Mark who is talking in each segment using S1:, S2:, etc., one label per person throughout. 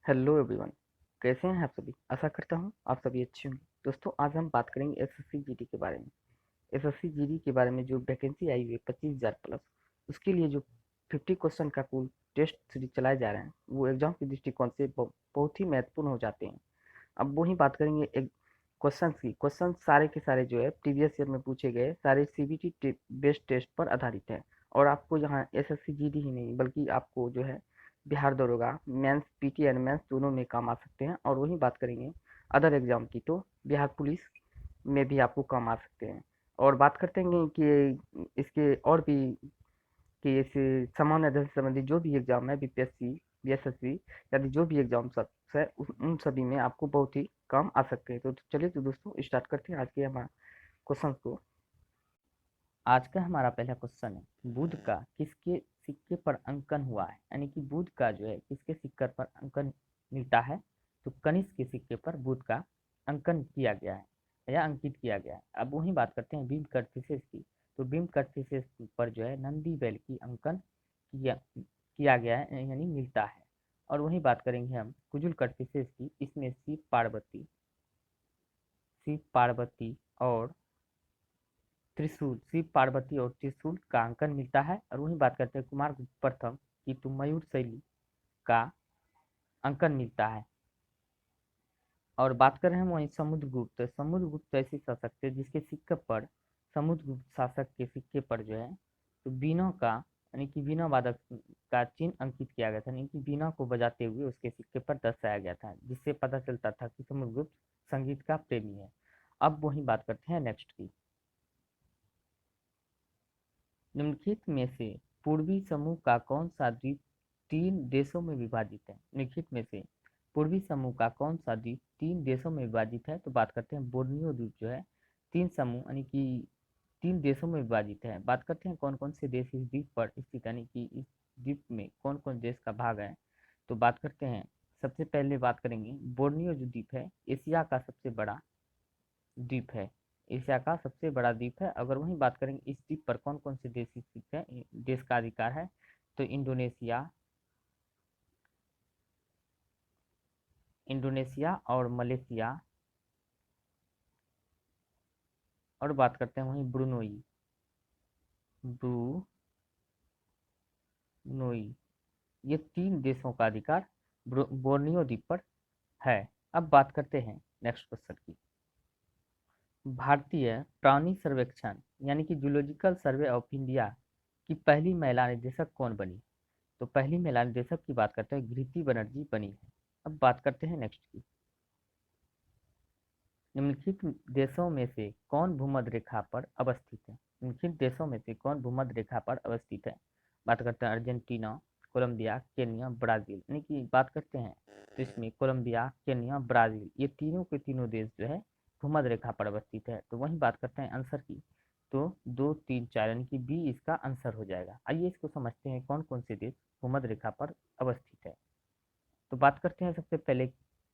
S1: Hello everyone. कैसे हैं आप सभी? आशा करता हूँ आप सभी अच्छे होंगे। दोस्तों, आज हम बात करेंगे एसएससी जीडी के बारे में। एसएससी जीडी के बारे में जो वैकेंसी आई हुई है 25,000 प्लस, उसके लिए जो 50 क्वेश्चन का कुल टेस्ट सीरीज चलाए जा रहे हैं, वो एग्जाम के दृष्टिकोण से बहुत ही महत्वपूर्ण हो जाते हैं। अब वही बात करेंगे एक क्वेश्चन की। क्वेश्चन सारे के सारे जो है प्रीवियस ईयर में पूछे गए सारे सीबीटी बेस्ड टेस्ट पर आधारित है। और आपको यहाँ एसएससी जीडी ही नहीं बल्कि आपको जो है बिहार दरोगा मेंस पीटी एंड मेंस दोनों में काम आ सकते हैं। और वही बात करेंगे अदर एग्जाम की, तो बिहार पुलिस में भी आपको काम आ सकते हैं। और बात करते हैं कि इसके और भी कि इस सामान्य अध्ययन से संबंधित जो भी एग्जाम है, बीपीएससी, बीएसएससी आदि जो भी एग्जाम सब है उन सभी में आपको बहुत ही काम आ सकते हैं। तो चलिए तो दोस्तों स्टार्ट करते हैं आज के हमारे क्वेश्चन को। आज का हमारा पहला क्वेश्चन है, बुध का किसके सिक्के पर अंकन हुआ है? यानी कि बुध का जो है किसके सिक्के पर अंकन मिलता है? तो कनिष्क के सिक्के पर बुध का अंकन किया गया है या अंकित किया गया है। अब वही बात करते हैं भीम कटफिशेस की। तो भीम कटफिशेस पर जो है नंदी बैल की अंकन किया गया है यानी मिलता है। और वही बात करेंगे हम कुजुल कटफिशेस की। इसमें शिव पार्वती और त्रिशूल, शिव पार्वती और त्रिशूल का अंकन मिलता है। और वही बात करते हैं कुमार गुप्त प्रथम की तो मयूर शैली का अंकन मिलता है। और बात करें हम वहीं समुद्रगुप्त। समुद्रगुप्त ऐसे शासक थे जिसके सिक्के पर, समुद्रगुप्त शासक के सिक्के पर जो है तो बीनों का यानी कि बीना वादक का चिन्ह अंकित किया गया था, यानी कि बीना को बजाते हुए उसके सिक्के पर दर्शाया गया था, जिससे पता चलता था कि समुद्रगुप्त संगीत का प्रेमी है। अब वही बात करते हैं नेक्स्ट की। निम्नलिखित में से पूर्वी समूह का कौन सा द्वीप 3 देशों में विभाजित है? निम्नलिखित में से पूर्वी समूह का कौन सा द्वीप 3 देशों में विभाजित है? तो बात करते हैं बोर्नियो द्वीप जो है 3 समूह यानी कि 3 देशों में विभाजित है। बात करते हैं कौन कौन से देश इस द्वीप पर स्थित, यानी कि इस द्वीप में कौन कौन देश का भाग है। तो बात करते हैं, सबसे पहले बात करेंगे बोर्नियो जो द्वीप है एशिया का सबसे बड़ा द्वीप है। एशिया का सबसे बड़ा द्वीप है। अगर वहीं बात करेंगे इस द्वीप पर कौन कौन से देश स्थित है, देश का अधिकार है, तो इंडोनेशिया और मलेशिया। और बात करते हैं वहीं ब्रुनोई। ये 3 देशों का अधिकार बोर्नियो द्वीप पर है। अब बात करते हैं नेक्स्ट क्वेश्चन की। भारतीय प्राणी सर्वेक्षण यानी कि जूलॉजिकल सर्वे ऑफ इंडिया की पहली महिला निदेशक कौन बनी? तो पहली महिला निदेशक की बात करते हैं घृति बनर्जी बनी है। अब बात करते हैं नेक्स्ट की। निम्नलिखित देशों में से कौन भूमध्य रेखा पर अवस्थित है? निम्नलिखित देशों में से कौन भूमध्य रेखा पर अवस्थित है? बात करते हैं अर्जेंटीना, कोलंबिया, केन्या, ब्राजील। यानी कि बात करते हैं तो इसमें कोलंबिया, केन्या, ब्राजील ये तीनों के तीनों देश जो है भूमध्य रेखा पर अवस्थित है। तो वहीं बात करते हैं आंसर की, तो 2, 3, 4 यानी कि बी इसका आंसर हो जाएगा। आइए इसको समझते हैं कौन कौन से देश भूमध्य रेखा पर अवस्थित है। तो बात करते हैं सबसे पहले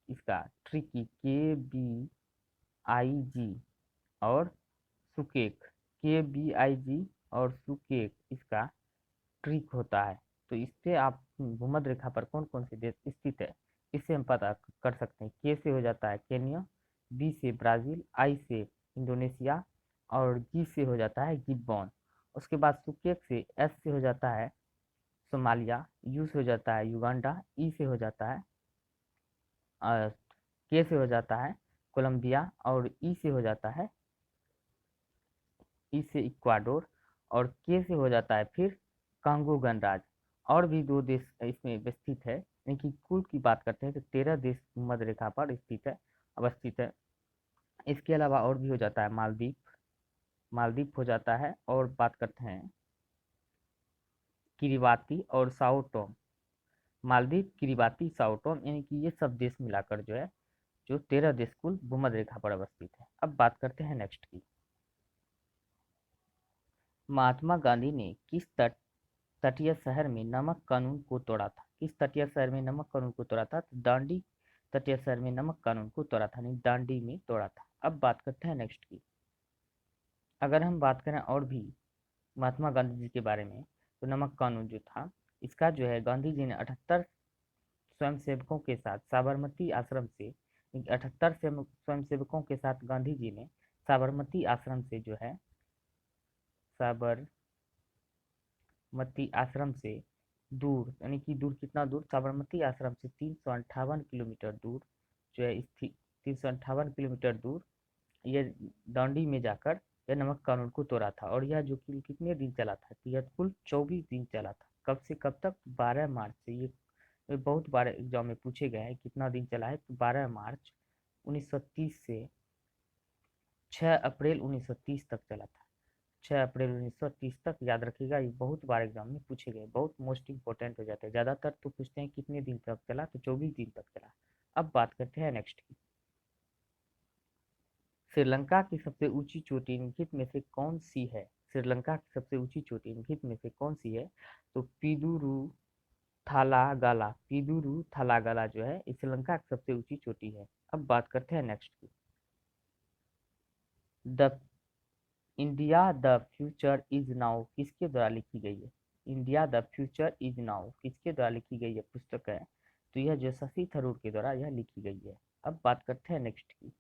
S1: इसका ट्रिकी KBIG और सुकेक, KBIG और सुकेक इसका ट्रिक होता है। तो इससे आप भूमध्य रेखा पर कौन कौन से देश स्थित है इससे हम पता कर सकते हैं। के से हो जाता है केन्या, बी से ब्राजील, आई से इंडोनेशिया और जी से हो जाता है गिब्बॉन। उसके बाद सुकेक से, एस से हो जाता है सोमालिया, यू से हो जाता है युगांडा, ई से हो जाता है के से हो जाता है कोलंबिया और ई से हो जाता है, ई से इक्वाडोर और के से हो जाता है फिर कांगो गणराज्य। और भी 2 देश इसमें स्थित है, यानी कि कुल की बात करते हैं तो 13 देश मध्य रेखा पर स्थित है, अवस्थित है। इसके अलावा और भी हो जाता है मालदीव हो जाता है। और बात करते हैं किरिबाती और Sao Tomé. Maldives, Kiribati, Sao Tomé यानी कि ये सब देश मिलाकर जो है जो 13 देश कुल भूमध्य रेखा पर अवस्थित है। अब बात करते हैं नेक्स्ट की। महात्मा गांधी ने किस तटीय शहर में नमक कानून को तोड़ा था? किस तटीय शहर में नमक कानून को तोड़ा था? तो दांडी तटीय शहर में नमक कानून को तोड़ा था, नहीं दांडी में तोड़ा था। अब बात करते हैं नेक्स्ट की। अगर हम बात करें और भी महात्मा गांधी जी के बारे में, तो नमक कानून जो था इसका जो है गांधी जी ने 78 स्वयंसेवकों के साथ साबरमती आश्रम से 78 स्वयंसेवकों के साथ गांधी जी ने साबरमती आश्रम से जो है साबरमती आश्रम से दूर, यानी कि दूर कितना दूर, साबरमती आश्रम से 358 किलोमीटर दूर जो है स्थित, 358 किलोमीटर दूर ये दांडी में जाकर यह नमक कानून को तोड़ा था। और यह जो कि कितने दिन चला था, तो यह कुल 24 दिन चला था। कब से कब तक, 12 मार्च से। ये बहुत बार एग्जाम में पूछे गए हैं कितना दिन चला है, तो 12 मार्च 1930 से 6 अप्रैल 1930 तक चला था। 6 अप्रैल 1930 तक, याद रखिएगा, ये बहुत बार एग्जाम में पूछे गए, बहुत मोस्ट इंपॉर्टेंट हो जाते हैं। ज़्यादातर तो पूछते हैं कितने दिन तक चला, तो 24 दिन तक चला। अब बात करते हैं नेक्स्ट की। श्रीलंका की सबसे ऊंची चोटी निम्नलिखित में से कौन सी है? श्रीलंका की सबसे ऊंची चोटी निम्नलिखित में से कौन सी है? तो पीदुरु थालागाला, पीदुरु थालागाला जो है इस श्रीलंका की सबसे ऊंची चोटी है। अब बात करते हैं नेक्स्ट की। The India the future is now किसके द्वारा लिखी गई है? India the future is now किसके द्वारा लिखी गई है पुस्तक है? तो यह जो शशि थरूर के द्वारा यह लिखी गई है। अब बात करते हैं नेक्स्ट की।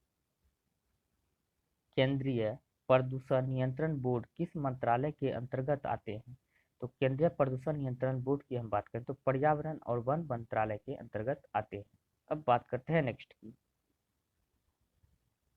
S1: केंद्रीय प्रदूषण नियंत्रण बोर्ड किस मंत्रालय के अंतर्गत आते हैं? तो केंद्रीय प्रदूषण नियंत्रण बोर्ड की हम बात करें तो पर्यावरण और वन मंत्रालय के अंतर्गत आते हैं। अब बात करते हैं नेक्स्ट की।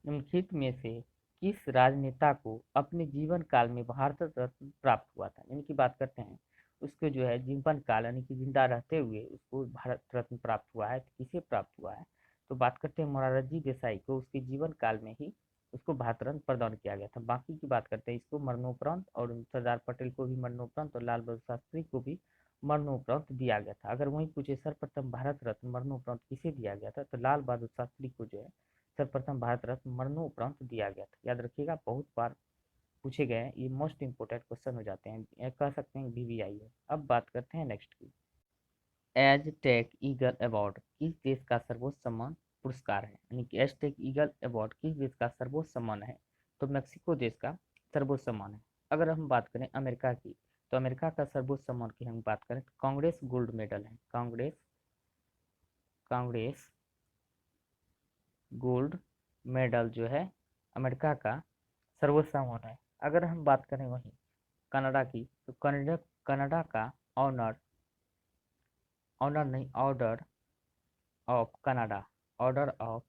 S1: निम्नलिखित में से किस राजनेता को अपने जीवन काल में भारत रत्न प्राप्त हुआ था? यानी कि बात करते हैं उसको जो है जीवन काल, यानी कि जिंदा रहते हुए उसको भारत रत्न प्राप्त हुआ है। तो किसे प्राप्त हुआ है? तो बात करते हैं मोरारजी देसाई को उसके जीवन काल में ही उसको भारत रत्न प्रदान किया गया था। बाकी की बात करते हैं इसको मरणोपरांत, और सरदार पटेल को भी मरणोपरांत और लाल बहादुर शास्त्री को भी मरणोपरांत दिया गया था। अगर वहीं पूछे सर्वप्रथम भारत रत्न मरणोपरांत किसे दिया गया था, तो लाल बहादुर शास्त्री को जो है सर्वप्रथम भारत रत्न मरणोपरांत दिया गया था। याद रखिएगा, बहुत बार पूछे गए हैं, ये मोस्ट इंपोर्टेंट क्वेश्चन हो जाते हैं, या कह सकते हैं VVI है। अब बात करते हैं नेक्स्ट की। एजटेक ईगल अवार्ड किस देश का सर्वोच्च सम्मान पुरस्कार है? यानी कि एजटेक ईगल अवार्ड किस देश का सर्वोच्च सम्मान है? तो मेक्सिको देश का सर्वोच्च सम्मान है। अगर हम बात करें अमेरिका की, तो अमेरिका का सर्वोच्च सम्मान की हम बात करें तो कांग्रेस गोल्ड मेडल है। कांग्रेस गोल्ड मेडल जो है अमेरिका का सर्वोच्च सम्मान है। अगर हम बात करें वहीं कनाडा की, तो कनाडा का ऑनर ऑनर नहीं order of Canada, order of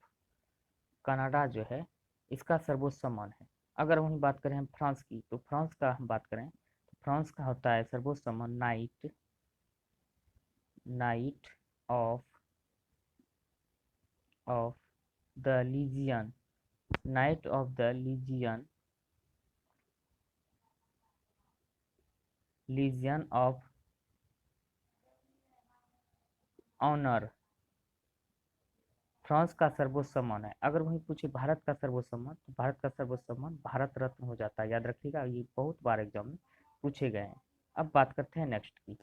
S1: Canada जो है इसका सर्वोच्च सम्मान है। अगर वहीं बात करें हम फ्रांस की, तो फ्रांस का हम बात करें तो फ्रांस का होता है सर्वोच्च सम्मान knight knight of of the legion, knight of the legion of honour, France का सर्वोच्च सम्मान है। अगर वहीं पूछे भारत का सर्वोच्च सम्मान, तो भारत का सर्वोच्च सम्मान भारत रत्न हो जाता है। याद रखिएगा, ये बहुत बार एग्जाम में पूछे गए हैं। अब बात करते हैं नेक्स्ट की।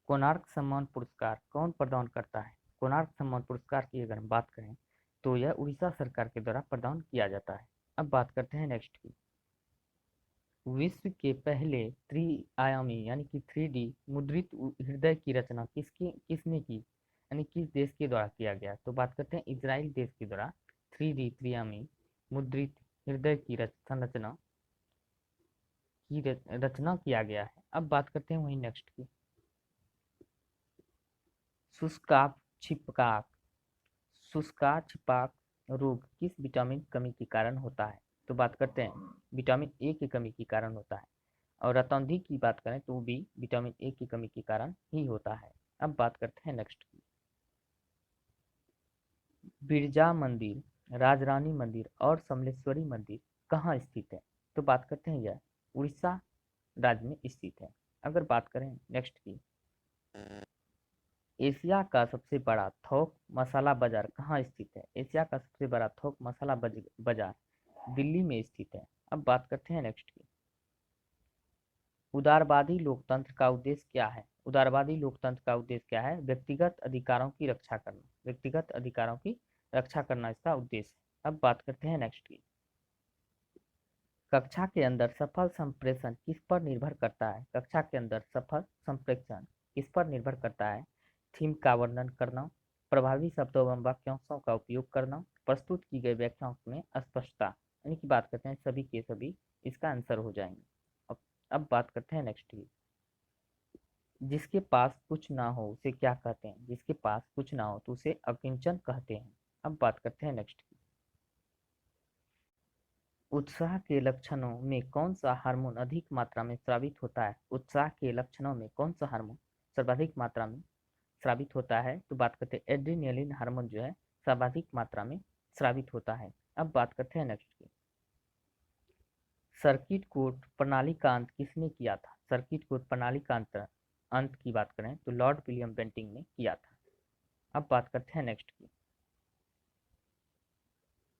S1: कोणार्क सम्मान पुरस्कार कौन प्रदान करता है? कोणार्क सम्मान पुरस्कार की अगर हम बात करें तो यह उड़ीसा सरकार के द्वारा प्रदान किया जाता है। अब बात करते हैं नेक्स्ट की। विश्व के पहले त्रिआयामी यानी कि 3D मुद्रित हृदय की रचना किसने की, यानी किस देश के द्वारा किया गया? तो बात करते हैं इजराइल देश के द्वारा 3D त्रिआयामी मुद्रित हृदय की संरचना की रचना किया गया है। अब बात करते हैं वही नेक्स्ट की। शुष्काप छिपकाक शुष्का छिपाक रोग किस विटामिन की कमी के कारण होता है? तो बात करते हैं विटामिन ए की कमी के कारण होता है। और रतौंधी की बात करें तो वो भी विटामिन ए की कमी के कारण ही होता है। अब बात करते हैं नेक्स्ट की। बिरजा मंदिर, राजरानी मंदिर और समलेश्वरी मंदिर कहाँ स्थित है? तो बात करते हैं यह उड़ीसा राज्य में स्थित है। अगर बात करें नेक्स्ट की, एशिया का सबसे बड़ा थोक मसाला बाजार कहाँ स्थित है? एशिया का सबसे बड़ा थोक मसाला बाजार दिल्ली में स्थित है। अब बात करते हैं नेक्स्ट की। उदारवादी लोकतंत्र का उद्देश्य क्या है? उदारवादी लोकतंत्र का उद्देश्य क्या है? व्यक्तिगत अधिकारों की रक्षा करना, व्यक्तिगत अधिकारों की रक्षा करना इसका उद्देश्य है। अब बात करते हैं नेक्स्ट की। कक्षा के अंदर सफल संप्रेषण किस पर निर्भर करता है? कक्षा के अंदर सफल संप्रेषण किस पर निर्भर करता है? थीम का वर्णन करना, प्रभावी शब्दों एवं वाक्यांशों का उपयोग करना, प्रस्तुत की गई व्याख्याओं में स्पष्टता, यानी कि बात करते हैं सभी के सभी इसका आंसर हो जाएंगे। अब बात करते हैं नेक्स्ट की। जिसके पास कुछ ना हो उसे क्या कहते हैं? जिसके पास कुछ ना हो तो उसे अकिंचन कहते हैं। अब बात करते हैं नेक्स्ट की। उत्साह के लक्षणों में कौन सा हार्मोन अधिक मात्रा में स्रावित होता है? उत्साह के लक्षणों में कौन सा हार्मोन सर्वाधिक मात्रा में स्रावित होता है? तो बात करते हैं एड्रेनलिन हार्मोन जो है सर्वाधिक मात्रा में स्रावित होता है। अब बात करते हैं नेक्स्ट की। सर्किट कोड प्रणाली का अंत किसने किया था? सर्किट कोड प्रणाली का अंत की बात करें तो लॉर्ड विलियम बेंटिंक ने किया था। अब बात करते हैं नेक्स्ट की।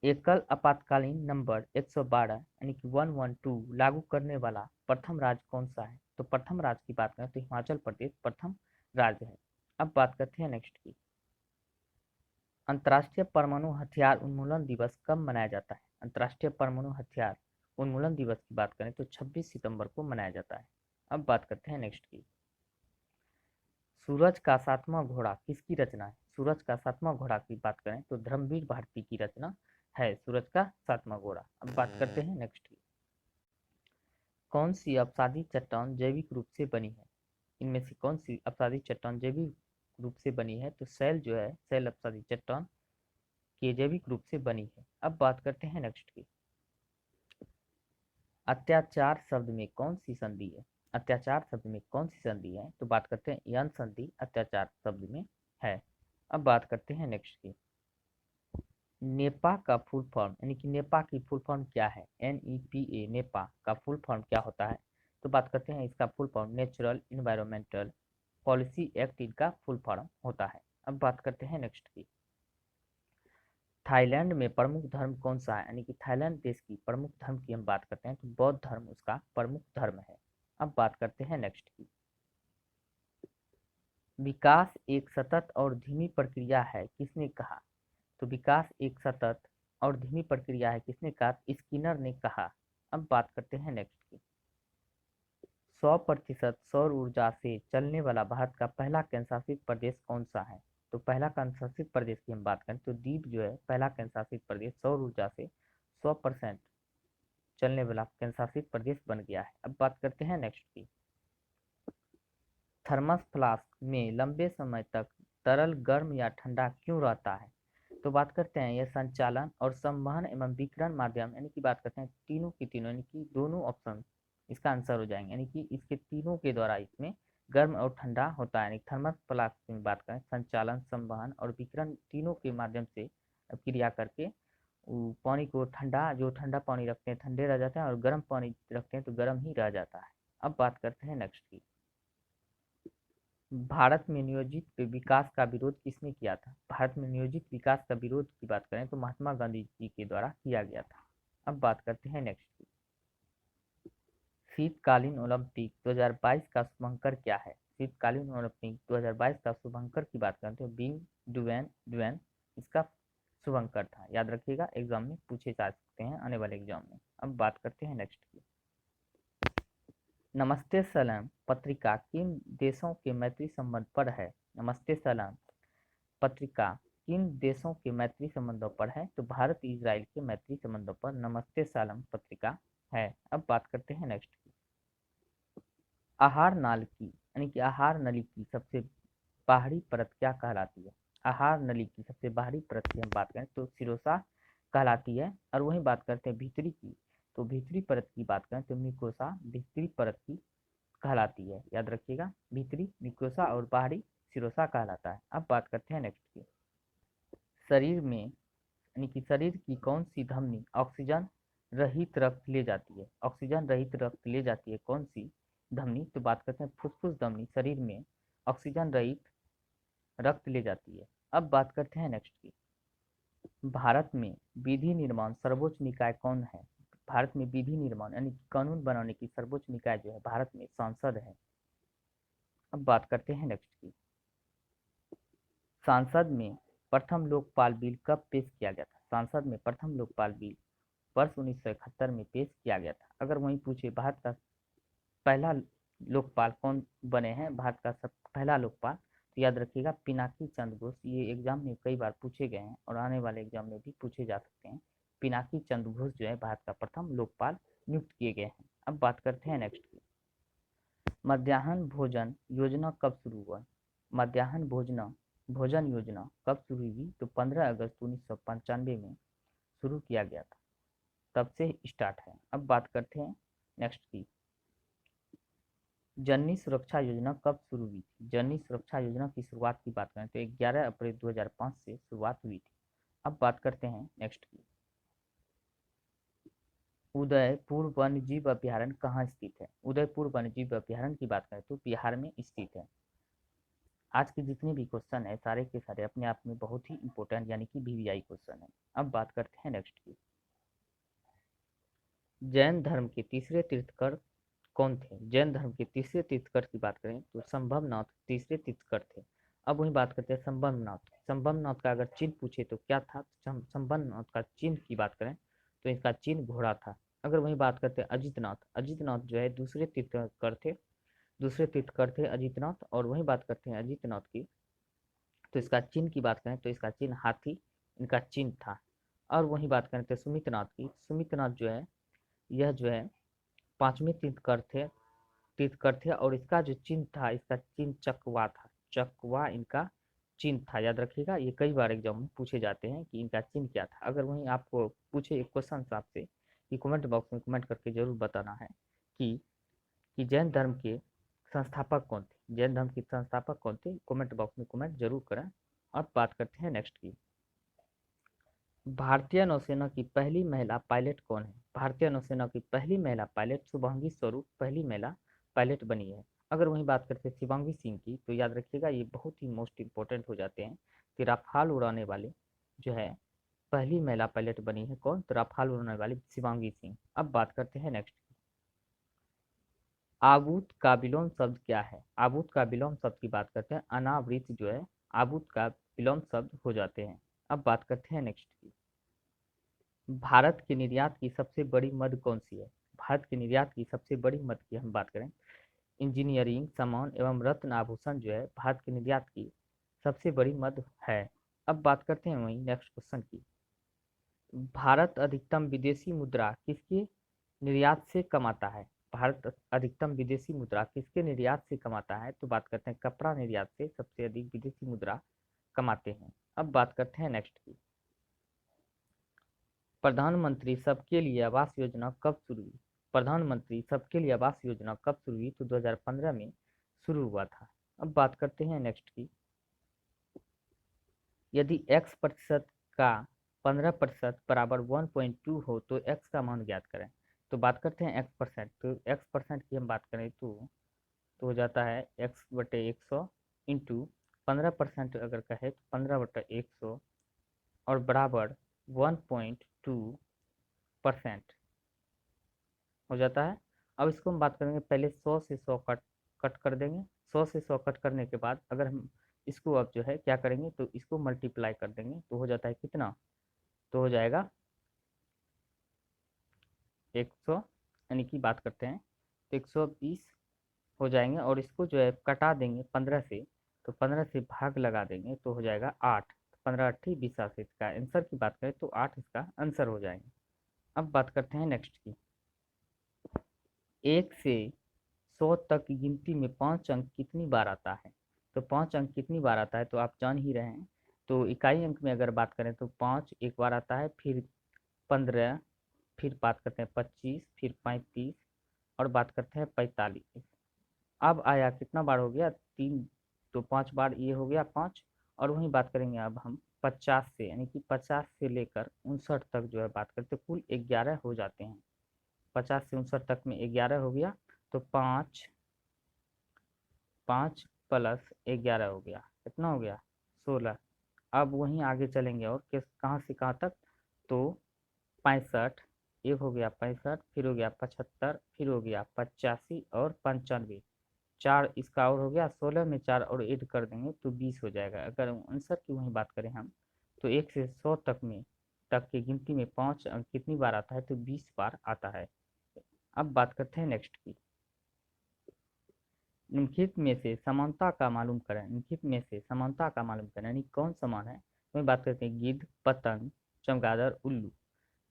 S1: एकल आपातकालीन नंबर 112 यानी कि 112 लागू करने वाला प्रथम राज्य कौन सा है? तो प्रथम राज्य की बात करें तो हिमाचल प्रदेश प्रथम राज्य है। अब बात करते हैं नेक्स्ट की। अंतर्राष्ट्रीय परमाणु हथियार उन्मूलन दिवस कब मनाया जाता है? अंतर्राष्ट्रीय परमाणु हथियार उन्मूलन दिवस की बात करें तो 26 सितंबर को मनाया जाता है। अब बात करते हैं नेक्स्ट की। सूरज का सातवां घोड़ा किसकी रचना है? सूरज का सातवां घोड़ा की बात करें तो धर्मवीर भारती की रचना है सूरज का सातवां घोड़ा। अब बात करते हैं नेक्स्ट की। कौन सी अपसादी चट्टान जैविक रूप से बनी है? इनमें से कौन सी अपसादी चट्टान जैविक रूप से बनी है? तो शैल जो है शैल अपसादी चट्टान के जैविक रूप से बनी है। अब बात करते हैं नेक्स्ट की। अत्याचार शब्द में कौन सी संधि है? अत्याचार शब्द में कौन सी संधि है? तो बात करते हैं यन संधि अत्याचार शब्द में है। अब बात करते हैं नेक्स्ट की। नेपा का फुल फॉर्म यानी कि नेपा की फुल फॉर्म क्या है? NEPA नेपा का फुल फॉर्म क्या होता है? तो बात करते हैं इसका full form natural environmental policy act इनका फुल फॉर्म होता है। अब बात करते हैं नेक्स्ट की। थाईलैंड में प्रमुख धर्म कौन सा है? यानी कि थाईलैंड देश की प्रमुख धर्म की हम बात करते हैं तो बौद्ध धर्म उसका प्रमुख धर्म है। अब बात करते हैं नेक्स्ट की। विकास एक सतत और धीमी प्रक्रिया है किसने कहा? तो विकास एक सतत और धीमी प्रक्रिया है किसने कहा? स्किनर ने कहा। अब बात करते हैं नेक्स्ट की। 100% सौर ऊर्जा से चलने वाला भारत का पहला केंद्रशासित प्रदेश कौन सा है? तो पहला केंद्रशासित प्रदेश की हम बात करें तो दीव जो है पहला केंद्रशासित प्रदेश सौर ऊर्जा से 100% चलने वाला केंद्रशासित प्रदेश बन गया है। अब बात करते हैं नेक्स्ट की। थर्मस फ्लास्क में लंबे समय तक तरल गर्म या ठंडा क्यों रहता है? तो बात करते हैं यह संचालन और संवहन एवं विकिरण माध्यम यानी कि बात करते हैं तीनों की तीनों यानी कि दोनों ऑप्शन इसका आंसर हो जाएंगे यानी कि इसके तीनों के द्वारा इसमें गर्म और ठंडा होता है। यानी थर्मस फ्लास्क की बात करें संचालन संवहन और विकिरण तीनों के माध्यम से क्रिया करके पानी को ठंडा जो ठंडा पानी रखते हैं ठंडे रह जाते हैं और गर्म पानी रखते हैं तो गर्म ही रह जाता है। अब बात करते हैं नेक्स्ट की। भारत में नियोजित विकास का विरोध किसने किया था? भारत में नियोजित विकास का विरोध की बात करें तो महात्मा गांधी जी के द्वारा किया गया था। अब बात करते हैं नेक्स्ट की। शीतकालीन ओलंपिक 2022 का शुभंकर क्या है? शीतकालीन ओलंपिक 2022 का शुभंकर की बात करें तो बिंग डुवैन डुवैन इसका शुभंकर था। याद रखिएगा एग्जाम में पूछे जा सकते हैं आने वाले एग्जाम में। अब बात करते हैं नेक्स्ट की। नमस्ते सलाम पत्रिका किन देशों के मैत्री संबंध पर है? नमस्ते सलाम पत्रिका किन देशों के मैत्री संबंधों पर है? तो भारत इजराइल के मैत्री संबंधों पर नमस्ते सलाम पत्रिका है। अब बात करते हैं नेक्स्ट की। आहार नाल की यानी कि आहार नली की सबसे बाहरी परत क्या कहलाती है? आहार नली की सबसे बाहरी परत की हम बात करें तो सिरोसा कहलाती है। और वहीं बात करते हैं भीतरी की तो भीतरी परत की बात करें तो म्यूकोसा भीतरी परत की कहलाती है। याद रखिएगा भीतरी म्यूकोसा और बाहरी सिरोसा कहलाता है। अब बात करते हैं नेक्स्ट की। शरीर में यानी कि शरीर की कौन सी धमनी ऑक्सीजन रहित रक्त ले जाती है? ऑक्सीजन रहित रक्त ले जाती है कौन सी धमनी? तो बात करते हैं फुफ्फुस धमनी शरीर में ऑक्सीजन रहित रक्त ले जाती है। अब बात करते हैं नेक्स्ट की। भारत में विधि निर्माण सर्वोच्च निकाय कौन है? भारत में विधि निर्माण यानी कि कानून बनाने की सर्वोच्च निकाय जो है भारत में संसद है। अब बात करते हैं नेक्स्ट की। संसद में प्रथम लोकपाल बिल कब पेश किया गया था? संसद में प्रथम लोकपाल बिल वर्ष 1971 में पेश किया गया था। अगर वहीं पूछे भारत का पहला लोकपाल कौन बने हैं, भारत का सब पहला लोकपाल? तो याद रखिएगा पिनाकी चंद्र घोष। ये एग्जाम में कई बार पूछे गए हैं और आने वाले एग्जाम में भी पूछे जा सकते हैं। पिनाकी चंद्र घोष जो है भारत का प्रथम लोकपाल नियुक्त किए गए हैं। अब बात करते हैं नेक्स्ट की, मध्याह्न भोजन योजना कब शुरू हुआ? मध्याह्न भोजन योजना कब शुरू हुई? तो 15 अगस्त 1995 में शुरू किया गया था, तब से स्टार्ट है। अब बात करते हैं नेक्स्ट की, जननी सुरक्षा योजना कब शुरू हुई थी? जननी सुरक्षा योजना की शुरुआत की बात करें तो 11 अप्रैल 2005 से शुरुआत हुई थी। अब बात करते हैं नेक्स्ट की, उदयपुर वन्यजीव अभ्यारण्य कहाँ स्थित है? उदयपुर वन्यजीव अभ्यारण्य की बात करें तो बिहार में स्थित है। आज के जितने भी क्वेश्चन है सारे के सारे अपने आप में बहुत ही इंपॉर्टेंट यानी कि वीवीआई क्वेश्चन है। अब बात करते हैं नेक्स्ट की, जैन धर्म के तीसरे तीर्थकर कौन थे? जैन धर्म के तीसरे तीर्थकर की बात करें तो संभवनाथ तीसरे तीर्थकर थे। अब वही बात करते हैं संभवनाथ। संभवनाथ का अगर चिन्ह पूछे तो क्या था? संभवनाथ का चिन्ह की बात करें तो इसका चिन्ह घोड़ा था। अगर वही बात करते हैं अजितनाथ, अजितनाथ जो है दूसरे तीर्थकर थे, दूसरे तीर्थकर थे अजितनाथ। और वही बात करते हैं अजितनाथ की तो इसका चिन्ह की बात करें तो इसका चिन्ह हाथी इनका चिन्ह था। और वही बात करें तो सुमितनाथ की, सुमितनाथ जो है यह जो है पांचवें तीर्थकर थे और इसका जो चिन्ह था इसका चिन्ह चकवा था। चकवा इनका चिन्ह था, याद रखिएगा। ये कई बार एग्जाम में पूछे जाते हैं कि इनका चिन्ह क्या था। अगर वहीं आपको पूछे एक क्वेश्चन आपसे कि कमेंट बॉक्स में कमेंट करके जरूर बताना है कि जैन धर्म के संस्थापक कौन थे? जैन धर्म के संस्थापक कौन थे? कमेंट बॉक्स में कमेंट जरूर करें। अब बात करते हैं नेक्स्ट की, भारतीय नौसेना की पहली महिला पायलट कौन है? भारतीय नौसेना की पहली महिला पायलट शुभांगी स्वरूप पहली महिला पायलट बनी है। अगर वही बात करते हैं शिवांगी सिंह की तो याद रखिएगा ये बहुत ही मोस्ट इंपॉर्टेंट हो जाते हैं कि राफाल उड़ाने वाले जो है पहली महिला पायलट बनी है कौन? तो राफाल उड़ाने वाली शिवांगी सिंह। अब बात करते हैं नेक्स्ट, आबूत का विलोम शब्द क्या है? आबूत का विलोम शब्द की बात करते हैं अनावृत जो है आबूत का विलोम शब्द हो जाते हैं। अब बात करते हैं नेक्स्ट की, भारत के निर्यात की सबसे बड़ी मद कौन सी है? भारत के निर्यात की सबसे बड़ी मद की हम बात करें, इंजीनियरिंग सामान एवं रत्न आभूषण जो है भारत के निर्यात की सबसे बड़ी मद है। अब बात करते हैं वही नेक्स्ट क्वेश्चन की, भारत अधिकतम विदेशी मुद्रा किसके निर्यात से कमाता है? भारत अधिकतम विदेशी मुद्रा किसके निर्यात से कमाता है? तो बात करते हैं कपड़ा निर्यात से सबसे अधिक विदेशी मुद्रा कमाते हैं। अब बात करते हैं नेक्स्ट की, प्रधानमंत्री सबके लिए आवास योजना कब शुरू हुई? प्रधानमंत्री सबके लिए आवास योजना कब शुरू हुई? तो 2015 में शुरू हुआ था। अब बात करते हैं नेक्स्ट की, यदि x प्रतिशत का 15% बराबर 1.2 हो तो x का मान ज्ञात करें। तो बात करते हैं x परसेंट। तो x परसेंट की हम बात करें तो हो जाता है x/100 इंटू 15% अगर कहे तो 15/100 और बराबर 1.2% हो जाता है। अब इसको हम बात करेंगे, पहले 100 से 100 कट कट कर देंगे। 100 से 100 कट करने के बाद अगर हम इसको अब जो है क्या करेंगे तो इसको मल्टीप्लाई कर देंगे तो हो जाता है कितना? तो हो जाएगा 100, यानी कि बात करते हैं तो 120 हो जाएंगे और इसको जो है कटा देंगे 15 से, तो 15 से भाग लगा देंगे तो हो जाएगा 8। 15 8 20 से इसका आंसर की बात करें तो 8 इसका आंसर हो जाएंगे। अब बात करते हैं नेक्स्ट की, 1 से 100 तक की गिनती में 5 अंक कितनी बार आता है? तो 5 अंक कितनी बार आता है तो आप जान ही रहे हैं। तो इकाई अंक में अगर बात करें तो 5 एक बार आता है, फिर 15, फिर बात करते हैं 25, फिर 35 और बात करते हैं 45। अब आया कितना बार हो गया? 3, तो 5 बार ये हो गया 5। और वहीं बात करेंगे अब हम 50 से, यानी कि 50 से लेकर 59 तक जो है बात करते हैं कुल 11 हो जाते हैं। 50 से 59 तक में 11 हो गया, तो 5 5 प्लस 11 हो गया, कितना हो गया? 16। अब वहीं आगे चलेंगे और किस कहाँ से कहाँ तक? तो 65, एक हो गया 65, फिर हो गया 75, फिर हो गया 85 और 95। 4 इसका और हो गया, 16 में 4 और ऐड कर देंगे तो 20 हो जाएगा। अगर आंसर की वहीं बात करें हम तो 1 से 100 तक की गिनती में 5 अंक कितनी बार आता है? तो 20 बार आता है। अब बात करते हैं नेक्स्ट की, निम्नलिखित में से समानता का मालूम करें। निम्नलिखित में से समानता का मालूम करें यानी कौन समान है। तो हम बात करते हैं गिद्ध, पतंग, चमगादड़, उल्लू।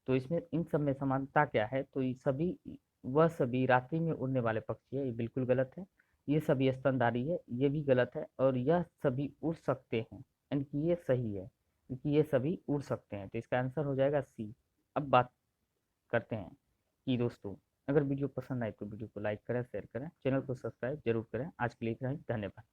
S1: तो इसमें इन सब में समानता क्या है, तो ये सभी, वह सभी रात्रि में उड़ने वाले पक्षी है, ये बिल्कुल गलत है। ये सभी स्तनधारी है, ये भी गलत है। और यह सभी उड़ सकते हैं, यानी कि ये सही है, क्योंकि ये सभी उड़ सकते हैं। तो इसका आंसर हो जाएगा सी। अब बात करते हैं कि दोस्तों, अगर वीडियो पसंद आए तो वीडियो को लाइक करें, शेयर करें, चैनल को सब्सक्राइब जरूर करें। आज के लिए इतना ही, धन्यवाद।